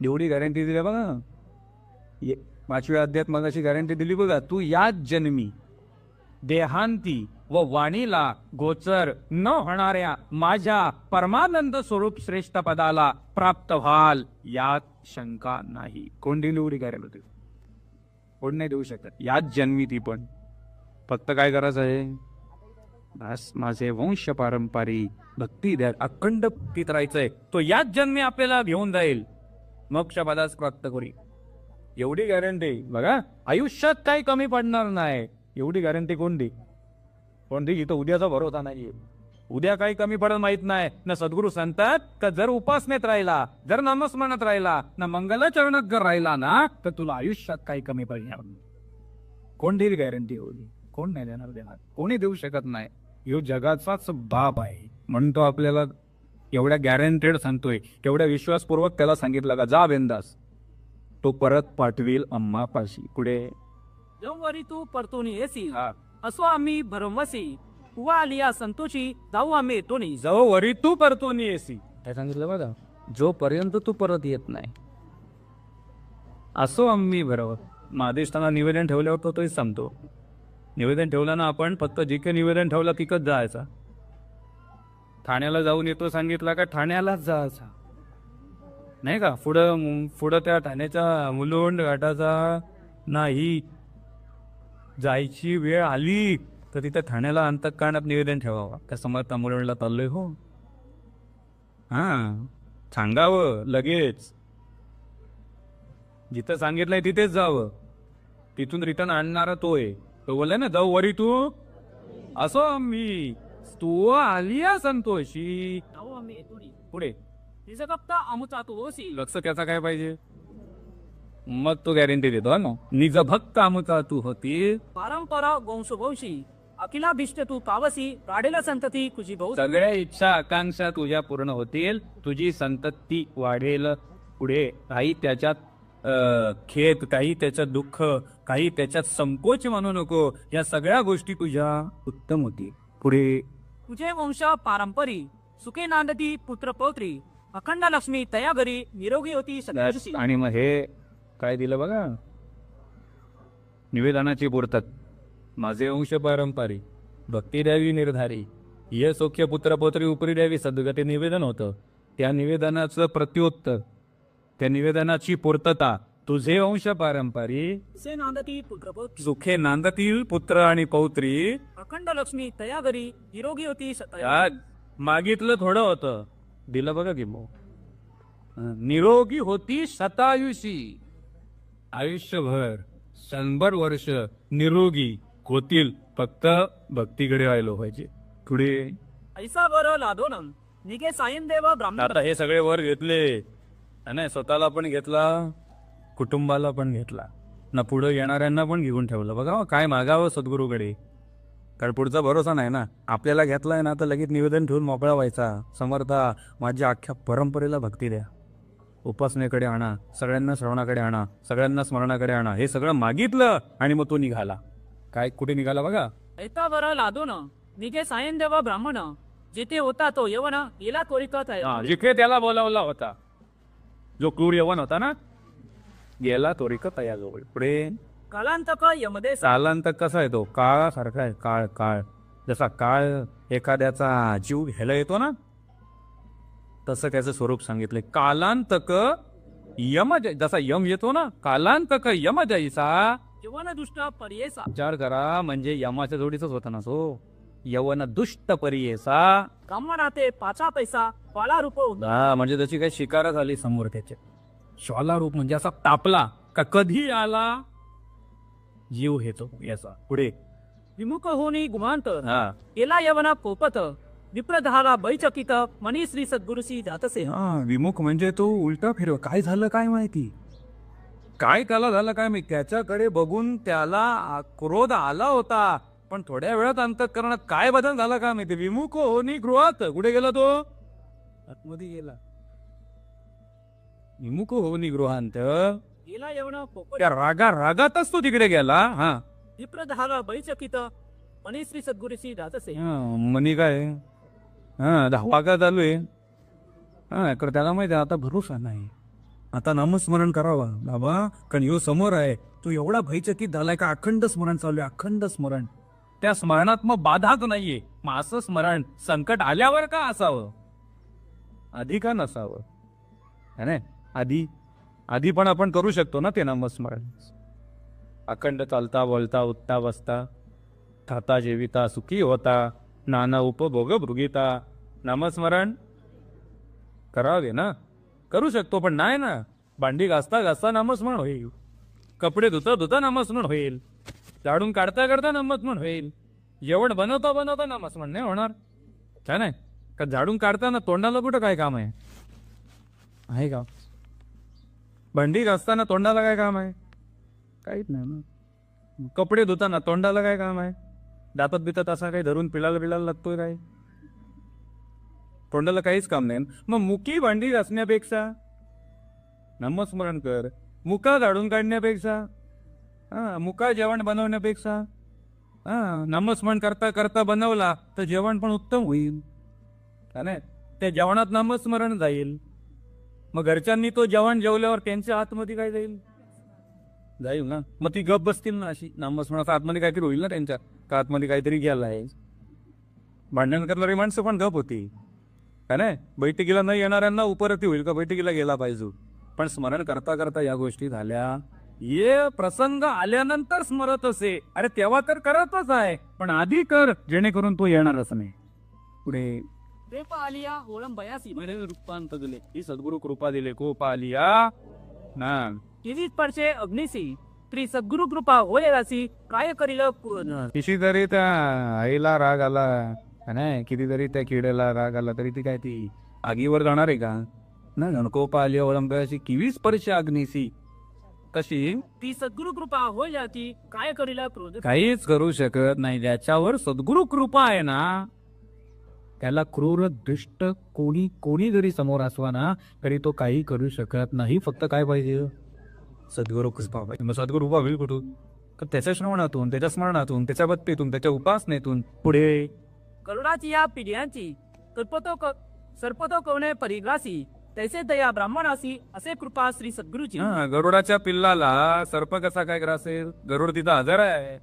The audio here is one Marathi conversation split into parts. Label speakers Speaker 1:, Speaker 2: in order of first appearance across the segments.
Speaker 1: एवढी गॅरंटी दिली बघा. 5व्या अध्यायात मगाशी गॅरंटी दिली बघा, तू याच जन्मी देहांती व वाणीला गोचर न होणाऱ्या माझ्या परमानंद स्वरूप श्रेष्ठ पदाला प्राप्त व्हाल यात शंका नाही. कोण दिली एवढी गॅरंटी? कोण नाही देऊ शकत. याच जन्मी ती पण. फक्त काय करायचं आहे, बस माझे वंश पारंपरिक भक्ती द्या, अखंड भक्तीत राहायचंय. तो याच जन्मी आपल्याला घेऊन जाईल, मोक्षपदास प्राप्त करी. एवढी गॅरंटी बघा. आयुष्यात काही कमी पडणार नाही, एवढी गॅरंटी कोण दे? कोण दे? इथं उद्याचा भरोसा नाहीये. उद्या काही कमी पडत माहित नाही. ना सद्गुरू सांगतात का जर उपासनेत राहिला, जर नामस्मरणात राहिला, ना मंगलाचरणात जर राहिला ना, तर तुला आयुष्यात काही कमी पडणार नाही. कोण देईल गॅरंटी? एवढी कोण नाही देणार. कोणी देऊ शकत नाही. ह्यो जगाचाच बाप आहे म्हणून तो आपल्याला एवढ्या गॅरंटेड सांगतोय. एवढ्या विश्वासपूर्वक त्याला सांगितलं का जा बिंदास, तो परत पाठवील अम्मापाशी. पुढे
Speaker 2: जवरी तू परतून येसी असो आम्ही भरमवसी, उवा आलिया संतोषी जाऊ आम्ही येतोनी.
Speaker 1: जवरी तू परतून येसी, काय सांगितलं बघा, जोपर्यंत तू परत येत नाही असो आम्ही बरोबर. महादेशताना निवेदन ठेवल्यावर तो तोच सांगतो. निवेदन ठेवलं ना आपण, फक्त जे काही निवेदन ठेवलं तिकच जायचा. ठाण्याला जाऊन येतो सांगितलं का ठाण्यालाच जायचा नाही का. पुढं त्या ठाण्याच्या मुलुंड घाटाचा नाही जायची वेळ आली तर तिथे ठाण्याला अंतःकरणात निवेदन ठेवावं. त्या समर्थ मुलुंडला चाललोय हो, हा सांगावं लगेच. जिथं सांगितलंय तिथेच जावं. तिथून रिटर्न आणणारा तोय. तो बोललाय ना जाऊ वरी तू असो मी, तू आलिया संतोषी
Speaker 2: जाऊ आम्ही येतोनी.
Speaker 1: पुढे
Speaker 2: निजगप्ता अमुचा तू ओसी.
Speaker 1: लक्ष त्याचा काय पाहिजे, मग तो गॅरंटी देतो ना. निज भक्त आमचा तू होती,
Speaker 2: परंपरा वंशवंशी अखिलाभिष्ट तू पावसी, राडेला संतती तुझी भाऊ.
Speaker 1: सगळ्या इच्छा आकांक्षा तुझ्या पूर्ण होतील, तुझी संतती वाढेल. पुढे काही त्याच्यात खेद, काही त्याच्यात दुःख, काही त्याच्यात संकोच म्हणू नको. या सगळ्या गोष्टी तुझ्या उत्तम होती. पुढे
Speaker 2: तुझे वंश पारंपरी सुखे नांदती पुत्र पौत्री, अखंड लक्ष्मी तया घरी निरोगी होती सदृशी.
Speaker 1: आणि मग हे काय दिलं बघा, निवेदनाची पूर्तता. माझे वंश पारंपरिक भक्ती द्यावी निर्धारी, ये सौख्य पुत्रपौत्री उपरी द्यावी सद्गती निवेदन होतं. त्या निवेदनाचं प्रत्युत्तर, त्या निवेदनाची पूर्तता. तुझे वंश पारंपरिक
Speaker 2: सुखे नांदती पुत्र पौत्री,
Speaker 1: सुखे नांदतील पुत्र आणि पौत्री,
Speaker 2: अखंड लक्ष्मी तया घरी निरोगी होती
Speaker 1: या मागितलं थोडं होतं, दिलं बघा की मग. निरोगी होती शतायुषी, आयुष्यभर 100 वर्ष निरोगी होतील. फक्त भक्तीकडे राहिलो पाहिजे. पुढे
Speaker 2: ऐसा वर लादोन निघे सायन देव ब्राह्मण.
Speaker 1: आता हे सगळे वर घेतले नाही, स्वतःला पण घेतला, कुटुंबाला पण घेतला ना, पुढे येणाऱ्यांना पण घेऊन ठेवलं. बघा काय मागावं सद्गुरूकडे, कारण पुढचा भरोसा नाही ना. आपल्याला घेतलाय ना तर लगेच निवेदन ठेवून मोकळा व्हायचा. समर्था माझ्या अख्ख्या परंपरेला भक्ती द्या, उपासनेकडे आणा, सगळ्यांना श्रवणाकडे आणा, सगळ्यांना स्मरणाकडे आणा. हे सगळं मागितलं आणि मग तो निघाला. काय कुठे निघाला बघा,
Speaker 2: ऐता वर लादोन निघे सायन देव ब्राह्मण, जिथे होता तो यवन गेला त्वरित.
Speaker 1: जिथे त्याला बोलावला होता, जो क्रूर यवन होता ना, गेला त्वरित तयाजवळ. पुढे
Speaker 2: कालांतक यमदेश.
Speaker 1: कालांतक कसा आहे तो, काळासारखा आहे. काळ काळ जसा काळ एखाद्याचा जीव घ्यायला येतो ना, तसं त्याचं स्वरूप सांगितलंय. कालांतक यम, जसा यम येतो ना, कालांतक यम जैसा.
Speaker 2: यवन दुष्ट पर्येसा.
Speaker 1: विचार करा, म्हणजे यमाच्या जोडीच होता ना तो. यवन दुष्ट परियेसा,
Speaker 2: कामनाते पाचा पैसा पाला रूप.
Speaker 1: म्हणजे त्याची काही शिकार झाली समोर त्याच्या. श्वाला रूप म्हणजे असा तापला का कधी आला जीव हेतो याचा. पुढे
Speaker 2: विमुख होनी गुमांत
Speaker 1: हा
Speaker 2: केला यवना पोपत, विप्रधारा बैचकित मनी श्री सद्गुरुसी जातसे.
Speaker 1: विमुख म्हणजे तो उलटा फिरव. काय झालं काय माहिती, काय त्याला झालं काय माहिती. त्याच्याकडे बघून त्याला क्रोध आला होता, पण थोड्या वेळात अंतःकरणात काय बदल झाला काय माहिती. विमुख होनी गृहात. कुठे गेला तो, आतमध्ये गेला. विमुख होनी गृहांत,
Speaker 2: केला यवना पोपत,
Speaker 1: त्या रागातच तो तिकडे गेला. हा
Speaker 2: विप्रधारा बैचकित मनी श्री सद्गुरुसी जातसे.
Speaker 1: मनी काय, हा 10 वागा चालू आहे. हा त्याला माहिती आता भरोसा नाही. आता नामस्मरण करावा बाबा, कारण यो समोर आहे. तो एवढा भयचकित झालाय का अखंड स्मरण चालू आहे, अखंड स्मरण. त्या स्मरणात मग बाधाच नाहीये. मग असं स्मरण संकट आल्यावर का असावं, आधी का नसावं, है ना? आधी पण आपण करू शकतो ना ते नामस्मरण. अखंड चालता बोलता उठता बसता, खाता जेविता सुखी होता, नाना उपभोग भृगिता. नामस्मरण करावे ना, करू शकतो. पण नाही ना, भांडी घासता घासता नामस्मरण होईल, कपडे धुता धुता नामस्मरण होईल, झाडून काढता काढता नामस्मरण होईल, जेवण बनवता बनवता नामस्मरण नाही होणार, काय नाही का? झाडून काढताना तोंडाला कुठं काय काम आहे का? भांडी घासताना तोंडाला काय काम आहे? काहीच नाही ना. कपडे धुताना तोंडाला काय काम आहे? दातात बितात असा काही धरून पिळायला लागतोय काय? तोंडाला काहीच काम नाही. मग मुकी भांडी घासण्यापेक्षा नामस्मरण कर, मुका झाडून काढण्यापेक्षा, मुका जेवण बनवण्यापेक्षा नामस्मरण करता करता बनवला तर जेवण पण उत्तम होईल, नाही? त्या जेवणात नामस्मरण जाईल. मग घरच्यांनी तो जेवण जेवल्यावर त्यांच्या आतमध्ये काय जाईल ना. मग ती गप बसतील ना अशी. नामस्मरणाचा आतमध्ये काहीतरी होईल ना त्यांच्या, का आतमध्ये काहीतरी गेला आहे. भांडण करणारी माणसं पण गप होती, काय नाही? बैठकीला न येणाऱ्यांना उपरती होईल का बैठकीला गेला पाहिजे. पण स्मरण करता करता या गोष्टी झाल्या. ये प्रसंग आल्यानंतर स्मरत असे, अरे तेव्हा तर करतच आहे, पण आधी कर जेणेकरून तो येणारच नाही पुढे.
Speaker 2: कृपा आलिया ओळम बयासी
Speaker 1: रूपांत दिले ही सद्गुरु कृपा दिले खूप आलिया ना.
Speaker 2: किती परचे अग्निसी श्री सद्गुरु कृपा होय रासी काय करील पूर्ण.
Speaker 1: किती तरी त्या आईला राग आला नाही, कितीतरी त्या किड्याला राग आला तरी ती काय ती आगीवर जाणार आहे का? ना गणकोपा आलिया ओळम बयासी किवीस परचे अग्निसी, तशी
Speaker 2: ती सद्गुरु कृपा होय जाती काय करील क्रोध.
Speaker 1: काहीच करू शकत नाही. ज्याच्यावर सद्गुरु कृपा आहे ना, त्याला क्रूर दुष्ट कोणी जरी समोर असवा ना, तरी तो काही करू शकत नाही. फक्त काय पाहिजे? सद्गुरु कृपा पाहिजे. मग सद्गुरु कृपा होईल कुठून? त्याच्या श्रवणातून, त्याच्या स्मरणातून, त्याच्या भक्तीतून, त्याच्या उपासनेतून. पुढे
Speaker 2: करुणाची या पिढ्यांची सर्पतो कवणे परिग्रासी तैसे दया ब्राह्मणासी असे कृपा श्री सद्गुरुची.
Speaker 1: गरुडाच्या पिल्लाला सर्प कसा काय ग्रासेल? गरुड तिथं हजर आहे,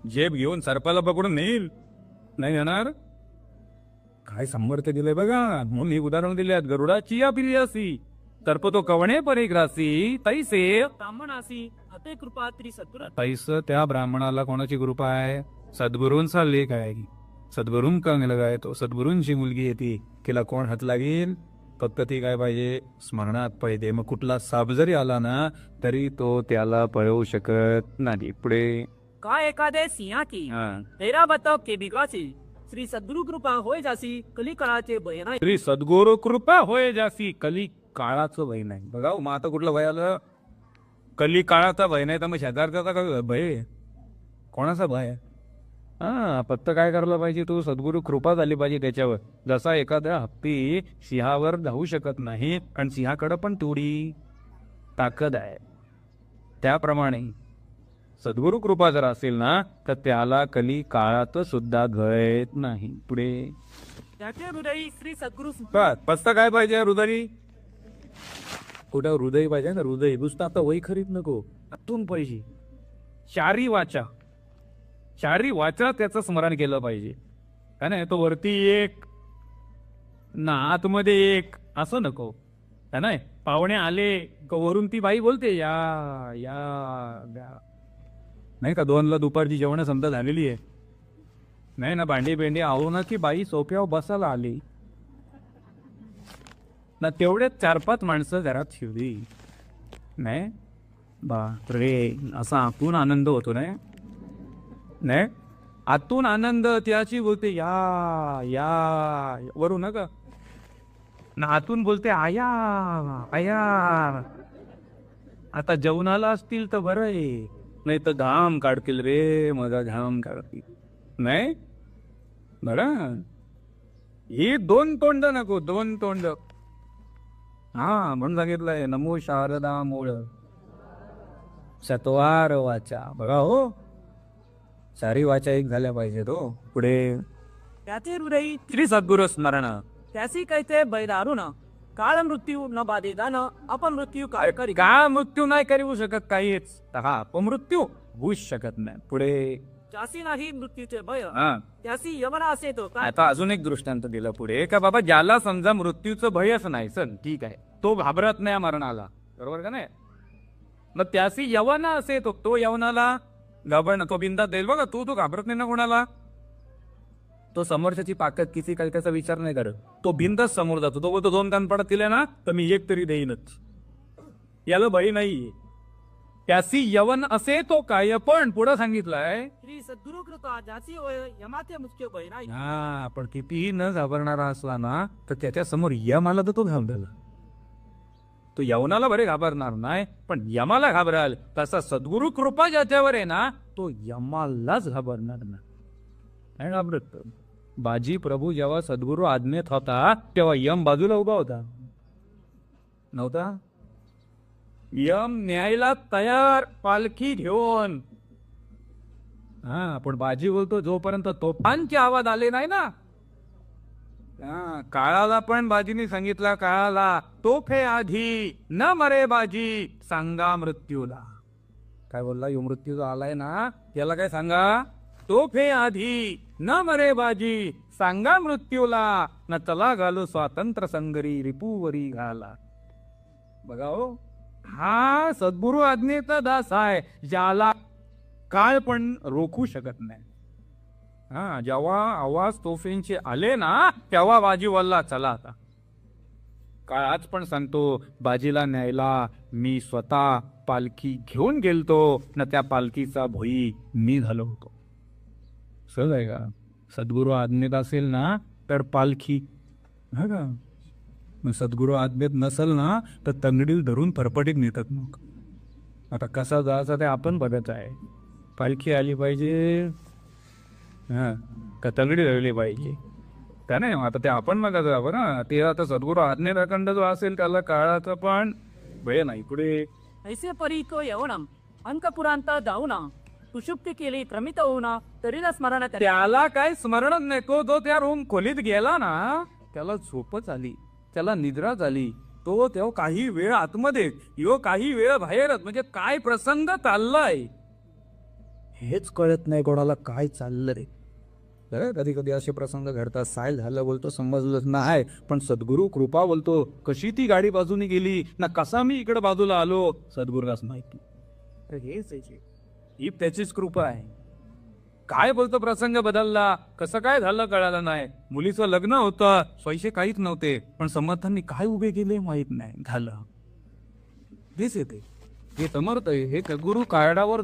Speaker 1: झेप घेऊन सर्पाला पकडून नेईल, नाही येणार. काय समर्थ दिलंय बघा. म्हणून ही उदाहरण दिली. गरुडाची या पिल्लासी सर्पतो कवणे परिग्रासी तैसे
Speaker 2: ब्राह्मणासी अते कृपा श्री सद्गुरु.
Speaker 1: तैस त्या ब्राह्मणाला कोणाची कृपा आहे? सद्गुरूंचा लेख आहे. सद्गुरूं का लगाय तो सद्गुरूंची मुलगी येते, तिला कोण हात लागेल? फक्त ती काय पाहिजे? स्मरणात पाहिजे. मग कुठला साप जरी आला ना, तरी तो त्याला पळवू शकत नाही. पुढे
Speaker 2: का एखादे सिंहा की तेरा बतो के बिगासी श्री सद्गुरु कृपा होय जासी कली काळाचे भय नाही.
Speaker 1: श्री सद्गुरु कृपा होय जासी कली काळाचं भय नाही. बघा मग आता कुठलं भय आलं? कली काळाचा भय नाही तर मग शेजारचा का भय? कोणाचा भय? फक्त काय करायला पाहिजे? तू सद्गुरु कृपा झाली पाहिजे त्याच्यावर. जसा एखादा हत्ती सिंहावर धावू शकत नाही, कारण सिंहाकडे पण तेवढी ताकद आहे, त्याप्रमाणे सद्गुरु कृपा जर असेल ना, तर त्याला कली काळात सुद्धा गळत नाही. पुढे
Speaker 2: त्याचे हृदय श्री सद्गुरु.
Speaker 1: फक्त काय पाहिजे? हृदय. कुठं हृदय पाहिजे ना? हृदय नुसतं आता वही खरीद नको, आतून पाहिजे. चारी वाचा त्याचं स्मरण केलं पाहिजे, काय नाही? तो वरती एक ना आतमध्ये एक असं नको, काय नाही? पाहुणे आले वरून ती बाई बोलते या या या, नाही का? 2ला दुपारची जेवण समजा झालेली आहे, नाही ना? भांडी बेंडी आवू ना की बाई सोफ्यावर बसायला आली ना, तेवढ्यात 4-5 माणसं घरात शिवली नाही. बापरे, असा आतून आनंद होतो नाही? आतून आनंद त्याची बोलते या या वरून नका ना, आतून बोलते आया आया. आता जेवणाला असतील तर बरं आहे, नाही तर घाम काढतील रे, माझा घाम काढतील, नाही बरं? ही 2 तोंड नको, 2 तोंड. म्हणून सांगितलंय नमो शारदा मूळ सत्वार वाचा. बघा हो, सारी वाचा एक झाल्या पाहिजे. तो पुढे
Speaker 2: त्याचे हृदय
Speaker 1: श्री सद्गुरु स्मरण
Speaker 2: त्यासी कैते बैदारुण काळ मृत्यू न बाधितानं अपमृत्यू काय करी
Speaker 1: का मृत्यू नाही करू शकत काहीच हा अपमृत्यू होऊच शकत नाही. पुढे
Speaker 2: ज्यासी नाही मृत्यूचे भय
Speaker 1: हा
Speaker 2: त्यासी यमना असे तो काय
Speaker 1: आता अजून एक दृष्टांत दिलं पुढे का बाबा ज्याला समजा मृत्यूचं भयच नाही चल ठीक आहे तो घाबरत नाही मरणाला बरोबर का नाही मग त्याशी यवना असे तो यवनाला घाबरणं तो बिंदात देईल बघा तू घाबरत नाही ना कोणाला तो समोरच्याची ताकद किती काय त्याचा विचार नाही करत तो बिंदास समोर जातो तो बोलतो 2 कान पडत दिले ना तर मी एक तरी देईनच याला भय नाही त्यासी यवन असे तो काय पण पुढे सांगितलंय
Speaker 2: श्री सद्गुरु कृपा ज्याची होय यमाचे मुख्य भय नाही
Speaker 1: हा पण कितीही न घाबरणारा असला ना तर त्याच्या समोर यम आला तर तो घाबरेल तो यवनाला बरे घाबरणार नाही पण यमाला घाबराल तसा सद्गुरु कृपा ज्याच्यावर आहे ना तो यमालाच घाबरणार नाही घाबरत बाजी प्रभू जेव्हा सद्गुरु आज्ञेत होता तेव्हा यम बाजूला उभा होता नव्हता यम न्यायला तयार पालखी घेऊन हा पण बाजी बोलतो जोपर्यंत तोफांचे आवाज आले नाही ना काळाला पण बाजीने सांगितलं काळाला तोफे आधी न मरे बाजी सांगा मृत्यूला काय बोलला यो मृत्यू जो आलाय ना त्याला काय सांगा तोफे आधी न मरे बाजी सांगा मृत्यूला न चला घालो स्वातंत्र्य संगरी रिपूवरी घाला बघा हो हा सद्गुरु आज्ञेचा दास आहे ज्याला काळ पण रोखू शकत नाही हा जेव्हा आवाज तोफेंचे आले ना तेव्हा बाजी वल्ला चला आता काळ आज पण सांगतो बाजीला न्यायला मी स्वतः पालखी घेऊन गेलतो न त्या पालखीचा भोई मी झालो होतो सहज आहे का सद्गुरु आज्ञेत असेल ना तर पालखी हा का मग सद्गुरु आज्ञेत नसेल ना तर तंगडील धरून फरफटीत नेतात मग आता कसा जायचा ते आपण बघत आहे पालखी आली पाहिजे हा का तंगडी धरली पाहिजे त्या नाही आता ते आपण बघायचं आपण ना ते आता सद्गुरु आज्ञेत अखंड जो असेल त्याला काळाचं पण भय नाही पुढे
Speaker 2: ऐसे परी तो यवनम अंकपुरांत जाऊना सुषुप्ती केली क्रमित होऊना तरीला स्मरण
Speaker 1: त्याला काय स्मरणच नाही तो त्या रूम खोलीत गेला ना त्याला झोपच आली त्याला निद्रा झाली तो तेव्हा काही वेळ आतमध्ये यो काही वेळ बाहेरच म्हणजे काय प्रसंग चाललाय हेच कळत नाही कोणाला काय चाललं रे कधी कधी असे प्रसंग घडतात सायल झालं बोलतो समजलंच नाही पण सद्गुरु कृपा बोलतो कशी ती गाडी बाजूने गेली ना कसा मी इकडे बाजूला आलो सद्गुरुलाच माहिती हेच ही त्याचीच कृपा आहे काय बोलतो प्रसंग बदलला कसं काय झालं कळालं नाही मुलीचं लग्न होतं पैसे काहीच नव्हते पण समर्थांनी काय उभे केले माहित नाही झालं हेच येते हे समर्थ आहे हे गुरु कार्डावर